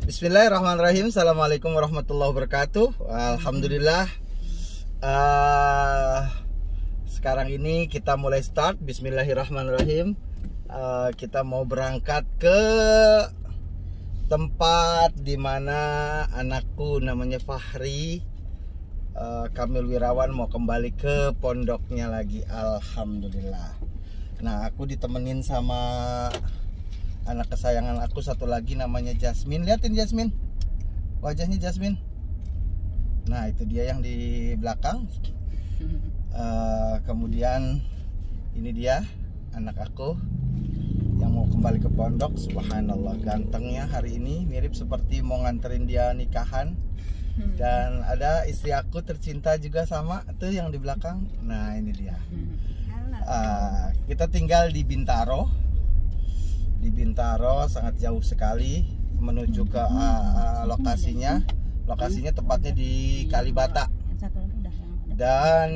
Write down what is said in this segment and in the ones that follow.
Bismillahirrahmanirrahim. Assalamualaikum warahmatullahi wabarakatuh. Alhamdulillah. Sekarang ini kita mulai start. Bismillahirrahmanirrahim. Kita mau berangkat ke tempat dimana anakku namanya Fahri, Kamil Wirawan, mau kembali ke pondoknya lagi. Alhamdulillah. Nah, aku ditemenin sama anak kesayangan aku satu lagi namanya Jasmine. Liatin Jasmine, wajahnya Jasmine. Nah, itu dia yang di belakang. Kemudian ini dia anak aku yang mau kembali ke pondok. Subhanallah, gantengnya hari ini mirip seperti mau nganterin dia nikahan. Dan ada istri aku tercinta juga sama tuh yang di belakang. Nah, ini dia. Kita tinggal di Bintaro. Di Bintaro sangat jauh sekali menuju ke lokasinya. Lokasinya tepatnya di Kalibata. Dan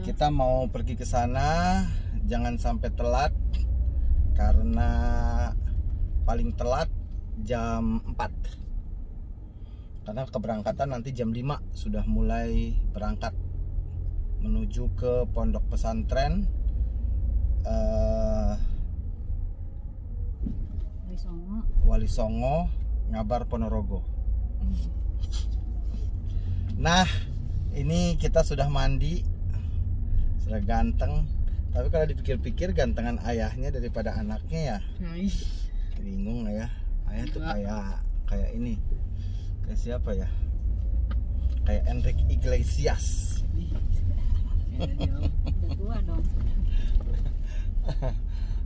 kita mau pergi ke sana, jangan sampai telat karena paling telat jam 4. Karena keberangkatan nanti jam 5 sudah mulai berangkat menuju ke pondok pesantren Wali Songo, Ngabar Ponorogo. Nah, ini kita sudah mandi, sudah ganteng. Tapi kalau dipikir-pikir gantengan ayahnya daripada anaknya ya. Bingung ya. Ayah tuh kayak ini. Kayak siapa ya? Kayak Enrique Iglesias.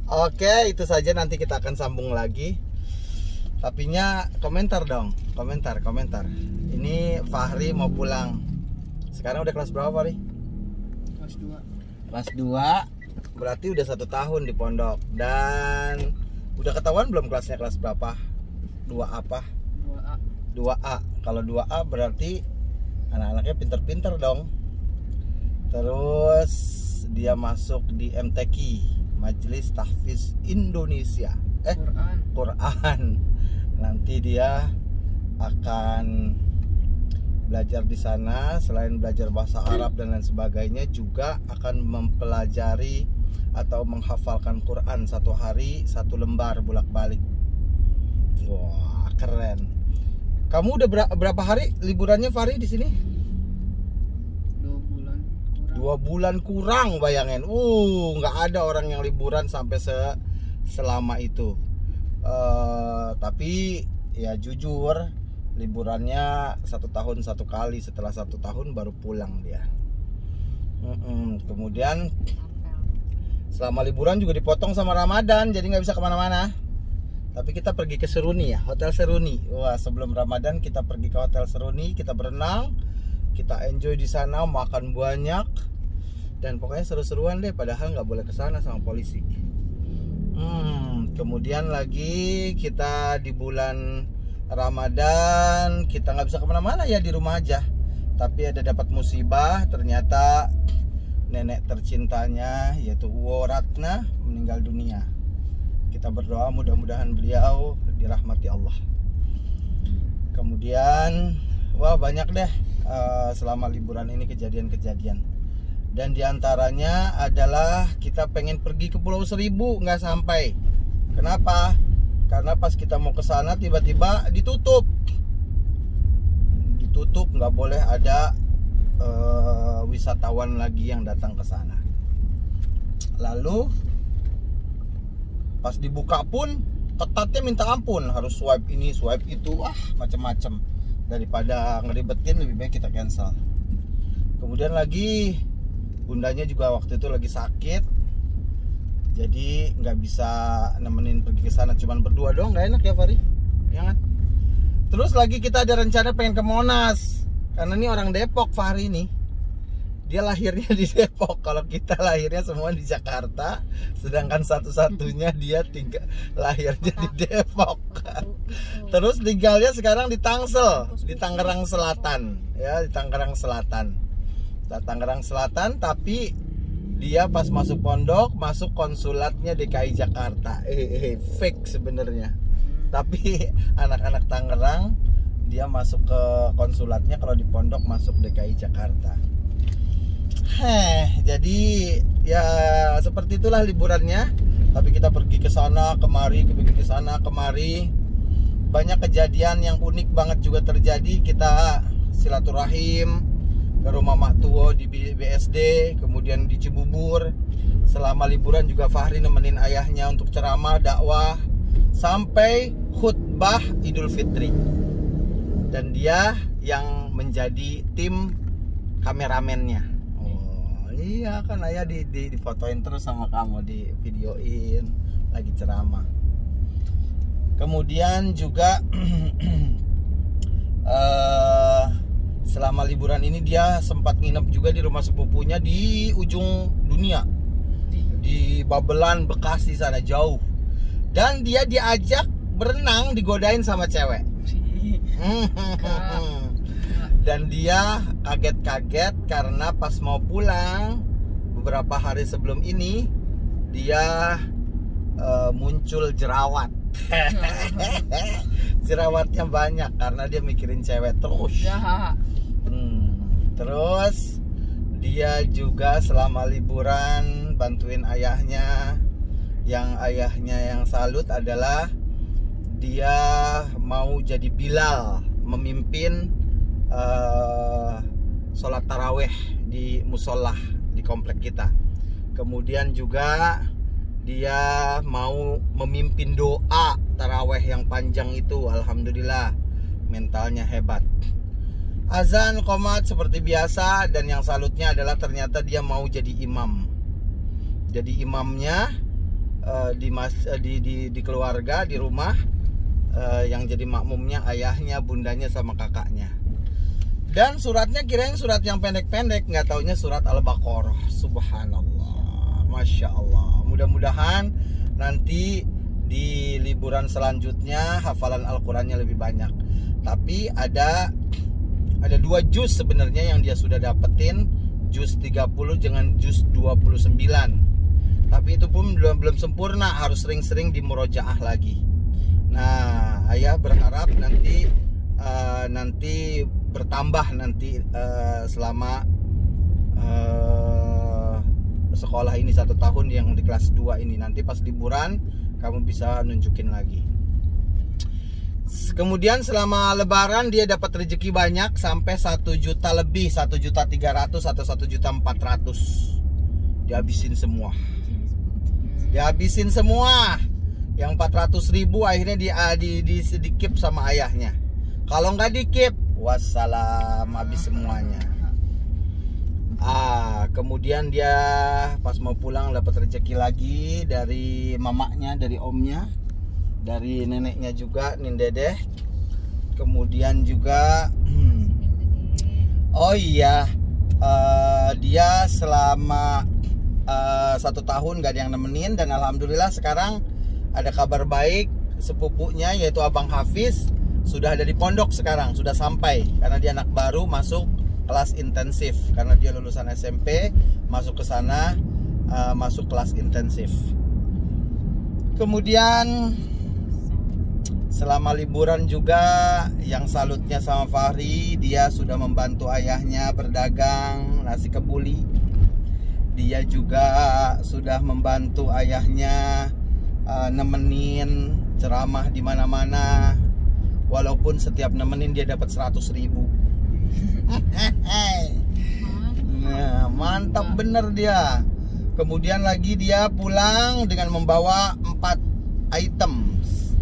Oke, itu saja, nanti kita akan sambung lagi. Tapinya komentar dong, komentar. Ini Fahri mau pulang. Sekarang udah kelas berapa, Fahri? Kelas 2. Kelas 2. Berarti udah 1 tahun di pondok. Dan udah ketahuan belum kelasnya kelas berapa? 2 apa? 2A. 2A. Kalau 2A berarti anak-anaknya pinter-pinter dong. Terus dia masuk di MTQ, Majelis Tahfiz Indonesia. Quran. Nanti dia akan belajar di sana. Selain belajar bahasa Arab dan lain sebagainya, juga akan mempelajari atau menghafalkan Quran 1 hari 1 lembar bolak-balik. Wah, keren. Kamu udah berapa hari liburannya, Fahri, di sini? 2 bulan kurang, bayangin. Nggak ada orang yang liburan sampai selama itu. Tapi ya jujur, liburannya 1 tahun 1 kali. Setelah 1 tahun baru pulang dia. Kemudian selama liburan juga dipotong sama Ramadan, jadi nggak bisa kemana-mana. Tapi kita pergi ke Seruni ya, Hotel Seruni. Wah, sebelum Ramadan kita pergi ke Hotel Seruni, kita berenang, kita enjoy di sana, makan banyak. Dan pokoknya seru-seruan deh, padahal nggak boleh ke sana sama polisi. Kemudian lagi kita di bulan Ramadan kita nggak bisa kemana-mana ya, di rumah aja. Tapi ada dapat musibah, ternyata nenek tercintanya yaitu Uwo Ratna meninggal dunia. Kita berdoa mudah-mudahan beliau dirahmati Allah. Kemudian banyak deh selama liburan ini kejadian-kejadian. Dan diantaranya adalah kita pengen pergi ke Pulau Seribu, nggak sampai. Kenapa? Karena pas kita mau ke sana tiba-tiba ditutup, nggak boleh ada wisatawan lagi yang datang ke sana. Lalu pas dibuka pun ketatnya minta ampun, harus swipe ini, swipe itu, macam-macam. Daripada ngeribetin, lebih baik kita cancel. Kemudian lagi bundanya juga waktu itu lagi sakit, jadi nggak bisa nemenin pergi ke sana, cuman berdua doang, nggak enak ya, Fahri, ya kan? Terus lagi kita ada rencana pengen ke Monas, karena ini orang Depok. Fahri nih, dia lahirnya di Depok, kalau kita lahirnya semua di Jakarta, sedangkan satu-satunya dia lahirnya di Depok. Terus tinggalnya sekarang di Tangsel, di Tangerang Selatan, ya, di Tangerang Selatan. Tangerang Selatan, tapi dia pas masuk pondok masuk konsulatnya DKI Jakarta. Fake sebenarnya. Tapi anak-anak Tangerang dia masuk ke konsulatnya, kalau di pondok masuk DKI Jakarta. Jadi ya seperti itulah liburannya. Tapi kita pergi ke sana kemari, ke sana kemari. Banyak kejadian yang unik banget juga terjadi. Kita silaturahim ke rumah Mak Tuwo di BSD, kemudian di Cibubur. Selama liburan juga Fahri nemenin ayahnya untuk ceramah, dakwah, sampai khutbah Idul Fitri. Dan dia yang menjadi tim kameramennya. Oh iya kan, ayah difotoin terus sama kamu, di videoin lagi ceramah. Kemudian juga selama liburan ini dia sempat nginep juga di rumah sepupunya di ujung dunia, di Babelan, Bekasi sana jauh. Dan dia diajak berenang, digodain sama cewek. Dan dia kaget-kaget karena pas mau pulang beberapa hari sebelum ini dia muncul jerawat. Jerawatnya banyak karena dia mikirin cewek terus. Terus dia juga selama liburan bantuin ayahnya. Yang ayahnya yang salut adalah dia mau jadi Bilal, memimpin sholat taraweh di musola di komplek kita. Kemudian juga dia mau memimpin doa taraweh yang panjang itu. Alhamdulillah, mentalnya hebat. Azan, qomat seperti biasa. Dan yang salutnya adalah ternyata dia mau jadi imam. Jadi imamnya di keluarga, di rumah. Yang jadi makmumnya ayahnya, bundanya, sama kakaknya. Dan suratnya kirain surat yang pendek-pendek, nggak taunya surat Al-Baqarah. Subhanallah, Masya Allah. Mudah-mudahan nanti di liburan selanjutnya hafalan Al-Qurannya lebih banyak. Tapi ada 2 juz sebenarnya yang dia sudah dapetin, juz 30 dengan juz 29. Tapi itu pun belum sempurna, harus sering-sering dimurojaah lagi. Nah, ayah berharap nanti bertambah nanti selama sekolah ini 1 tahun yang di kelas 2 ini. Nanti pas liburan kamu bisa nunjukin lagi. Kemudian selama lebaran dia dapat rezeki banyak sampai 1 juta lebih, 1.300.000 atau 1.400.000. Dihabisin semua. Yang 400.000 akhirnya di keep sama ayahnya. Kalau nggak di keep, wassalam, habis semuanya. Kemudian dia pas mau pulang dapat rezeki lagi dari mamanya, dari omnya, dari neneknya juga, Nin Dedeh. Kemudian juga oh iya, dia selama 1 tahun gak ada yang nemenin. Dan alhamdulillah sekarang ada kabar baik, sepupunya yaitu Abang Hafiz sudah ada di pondok sekarang, sudah sampai. Karena dia anak baru masuk kelas intensif, karena dia lulusan SMP, masuk ke sana, masuk kelas intensif. Kemudian selama liburan juga yang salutnya sama Fahri, dia sudah membantu ayahnya berdagang nasi kebuli. Dia juga sudah membantu ayahnya nemenin ceramah di mana-mana. Walaupun setiap nemenin dia dapat 100.000. Nah, mantap bener dia. Kemudian lagi dia pulang dengan membawa 4 items.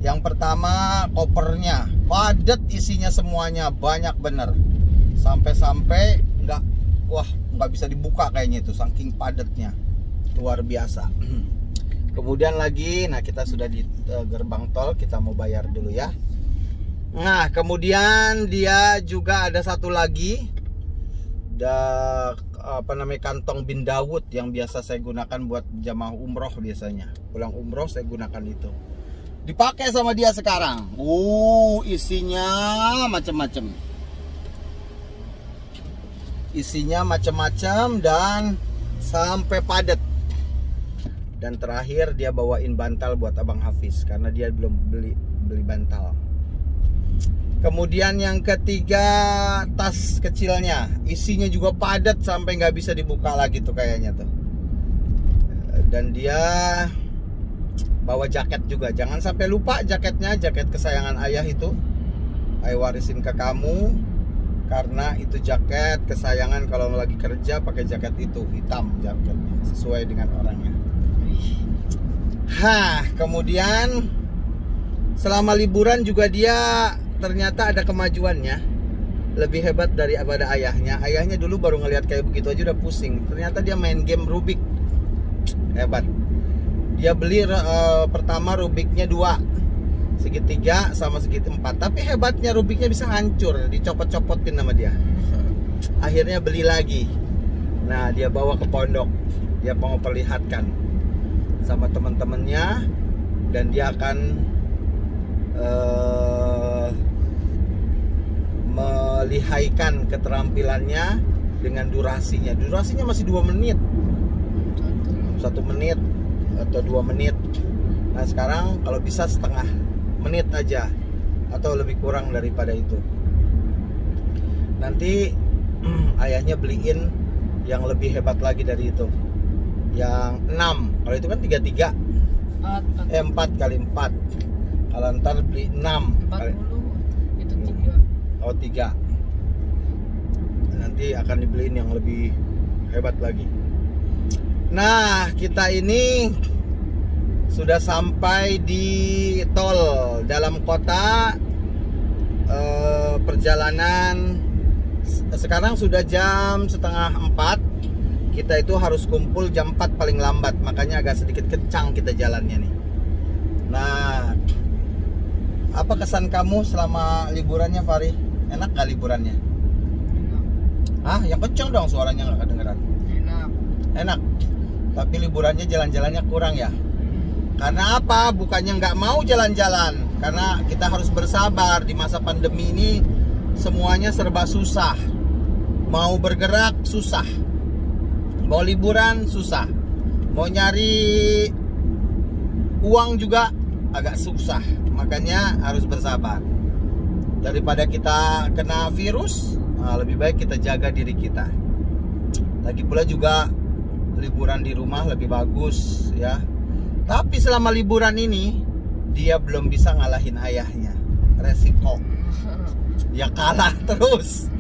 Yang pertama kopernya padat, isinya semuanya banyak bener. Sampai-sampai nggak bisa dibuka kayaknya itu, saking padatnya, luar biasa. Kemudian lagi, nah kita sudah di gerbang tol, kita mau bayar dulu ya. Nah kemudian dia juga ada satu lagi, kantong bin Dawud yang biasa saya gunakan buat jamaah umroh biasanya. Pulang umroh saya gunakan itu. Dipakai sama dia sekarang. Isinya macam-macam. Isinya macam-macam dan sampai padat. Dan terakhir dia bawain bantal buat Abang Hafiz karena dia belum beli bantal. Kemudian yang ketiga, tas kecilnya, isinya juga padat sampai nggak bisa dibuka lagi tuh kayaknya tuh. Dan dia bawa jaket juga. Jangan sampai lupa jaketnya, jaket kesayangan ayah itu. Ayah warisin ke kamu karena itu jaket kesayangan kalau lagi kerja pakai jaket itu, hitam jaketnya sesuai dengan orangnya. Kemudian selama liburan juga dia ternyata ada kemajuannya, lebih hebat daripada ayahnya. Ayahnya dulu baru ngelihat kayak begitu aja udah pusing. Ternyata dia main game Rubik, hebat. Dia beli pertama Rubiknya 2, segitiga sama segitiga 4. Tapi hebatnya Rubiknya bisa hancur, dicopot-copotin sama dia. Akhirnya beli lagi. Nah, dia bawa ke pondok. Dia mau perlihatkan sama teman-temannya, dan dia akan melihaikan keterampilannya dengan durasinya. Durasinya masih 2 menit, 1 menit atau 2 menit. Nah, sekarang kalau bisa setengah menit aja atau lebih kurang daripada itu. Nanti ayahnya beliin yang lebih hebat lagi dari itu, yang 6. Kalau itu kan 3 4 kali 4. Kalau ntar beli 6 kali, itu 3. Oh 3. Nanti akan dibeliin yang lebih hebat lagi. Nah, kita ini sudah sampai di tol dalam kota. Perjalanan sekarang sudah jam setengah 4. Kita itu harus kumpul jam 4 paling lambat, makanya agak sedikit kencang kita jalannya nih. Nah, apa kesan kamu selama liburannya, Fari? Enak gak liburannya? Enak. Yang kencang dong suaranya, nggak kedengeran. Enak. Tapi liburannya jalan-jalannya kurang ya? Karena apa? Bukannya nggak mau jalan-jalan, karena kita harus bersabar di masa pandemi ini. Semuanya serba susah. Mau bergerak susah, mau liburan susah, mau nyari uang juga agak susah. Makanya harus bersabar. Daripada kita kena virus, lebih baik kita jaga diri kita. Lagi pula juga liburan di rumah lebih bagus ya. Tapi selama liburan ini dia belum bisa ngalahin ayahnya. Resiko. Dia kalah terus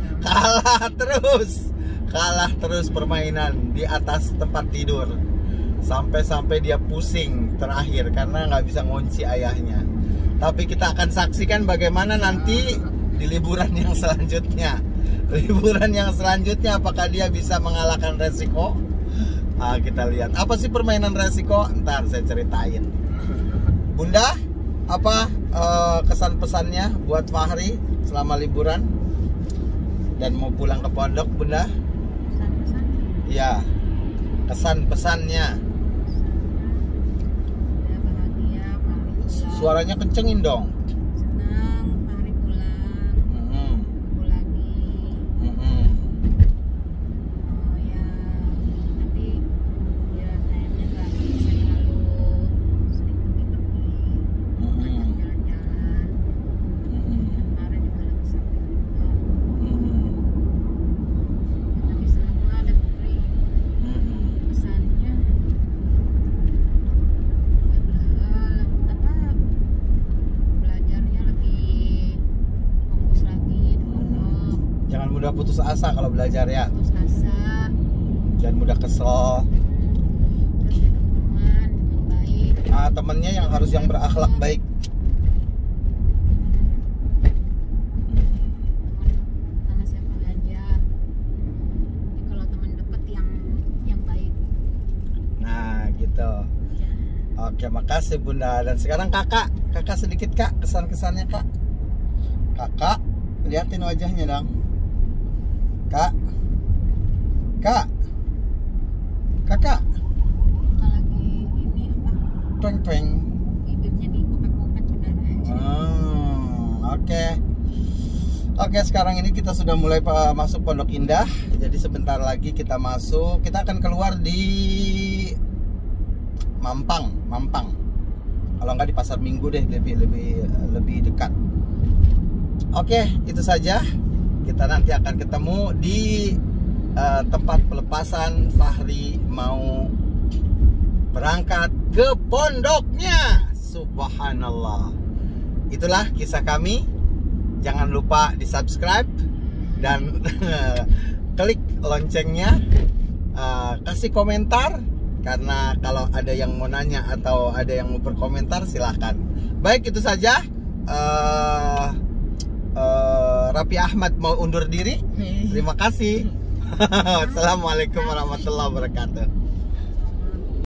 permainan di atas tempat tidur. Sampai dia pusing terakhir karena nggak bisa ngunci ayahnya. Tapi kita akan saksikan bagaimana nanti di liburan yang selanjutnya. Liburan yang selanjutnya apakah dia bisa mengalahkan resiko? Kita lihat. Apa sih permainan resiko? Ntar saya ceritain. Bunda, apa kesan pesannya buat Fahri selama liburan dan mau pulang ke pondok, Bunda? Pesan-pesan? Ya, kesan pesannya. Ya, bahagia Fahri pulang. Suaranya kencengin dong. Senang Fahri pulang. Kumpul lagi. Oh ya, tapi ya sayangnya nggak bisa terlalu sering pergi-pergi. Banyak jalan-jalan. Kemarin juga lagi sakit juga. Tapi selama ada Fahri, pesannya belajarnya lebih fokus lagi di pondok, Jangan mudah putus asa kalau belajar ya. putus asa, Jangan mudah kesel. terus ada teman yang baik, Temennya yang harus yang berakhlak baik. teman sama siapa aja. Jadi kalau teman deket yang baik Nah, gitu. aja. Oke, makasih Bunda. Dan sekarang kakak sedikit kak, kesan-kesannya kak. Kakak, liatin wajahnya dong. Kakak, kakak, Lagi ini apa? tweng. Bibirnya dikopek-kopek bener aja. Oke, sekarang ini kita sudah mulai masuk Pondok Indah. Jadi sebentar lagi kita masuk. Kita akan keluar di Mampang. Kalau nggak di Pasar Minggu deh, lebih dekat. Oke, itu saja. Kita nanti akan ketemu di tempat pelepasan Fahri mau berangkat ke pondoknya. Subhanallah. Itulah kisah kami. Jangan lupa di subscribe dan klik loncengnya, kasih komentar, karena kalau ada yang mau nanya atau ada yang mau berkomentar silahkan. Baik, itu saja. Raffi Ahmad mau undur diri. Terima kasih. Assalamualaikum warahmatullahi wabarakatuh.